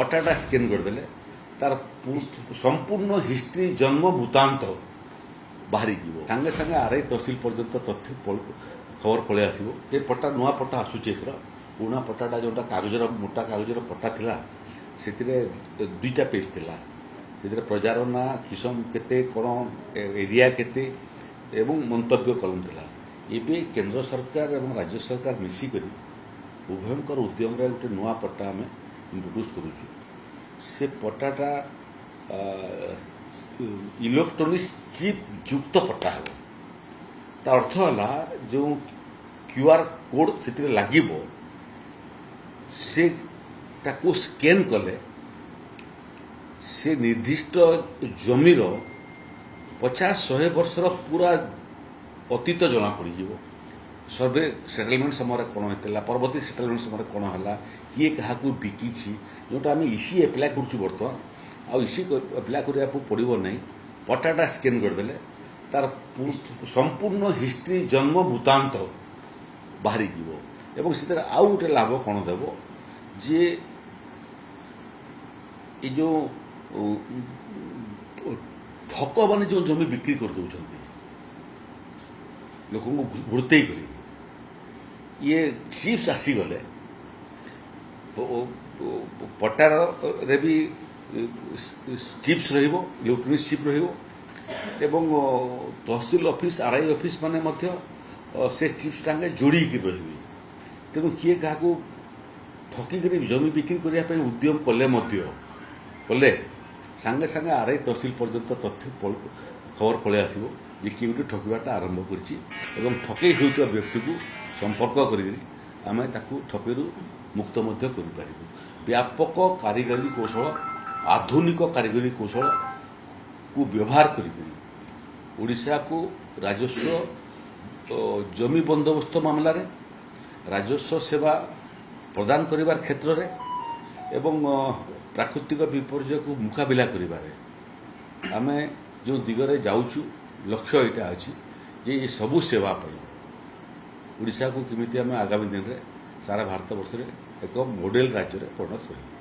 पटाटा स्कैन करदे तार संपूर्ण हिस्ट्री जन्म वृत्तांत बाहरी जीव सांगे सांगे आरआई तहसिल पर्यंत तथ्य खबर पलि आसो ये पट्टा नुआ पट्टा आसूचे एथर पुणा पट्टाटा जोटा कागजर मोटा कागजर पट्टा थिला से दुईटा पेज थिला से प्रजार ना किसम केते कौन एरिया केते एवं मंतव्य कलम थिला एबे केंद्र सरकार एवं राज्य सरकार मिसिक उभयंकर उद्यम गोटे नुआ पट्टा आम इंट्रोड्यूस करुचु से पट्टाटा इलेक्ट्रोनिक चिप युक्त पट्टा हे ता अर्थ है जो क्यूआर कोड से लगे से ताको स्कैन कले से निर्दिष्ट जमीर 50-100 वर्षर पूरा अतीत जना पड़ सर्वे सेटलमेंट समय कौन होता परवर्ती सेटलमेंट समय कौन है किए क्या बिकी जोटा आम इसी एप्लाय करुँ बर्तमान आ इसी एप्लाय करने पड़ो ना पट्टाटा स्कैन करदे तार संपूर्ण हिस्ट्री जन्म वृत्तांत बाहरी जीव एवं से आउ गोटे लाभ कौन देव जे ये जो ठक मान जो जमी बिक्री कर दौरान लोक भुर्ते कर ये चिप्स आसीगले पट्टार रे भी चिप्स इलेक्ट्रोनिक चिप एवं तहसिल ऑफिस आरआई ऑफिस माने से चिप्स संगे जोड़ी रे तेणु किए क्या ठकिक जमी बिक्री करने उद्यम कले सांगे सांगे आरआई तहसिल पर्यंत तथ्य खबर पलि आसो जे किए गोटे ठकवाटा आरंभ कर ठकई होता व्यक्ति को संपर्क करें ठकई मुक्त कर व्यापक कारीगरी कौशल आधुनिक कारीगरी कौशल को व्यवहार करिशा को राजस्व जमी बंदोबस्त मामला रे राजस्व सेवा प्रदान करिवार क्षेत्र रे एवं प्राकृतिक विपर्यय को मुकाबिला करिबारे आमे जो दिगरे जाउछु लक्ष्य यहाँ अच्छी जे ये सबू सेवा ओडिशा को किमिति आमे आगामी दिन रे सारा भारत वर्ष रे एक मॉडल राज्य रे परिणत करिबा।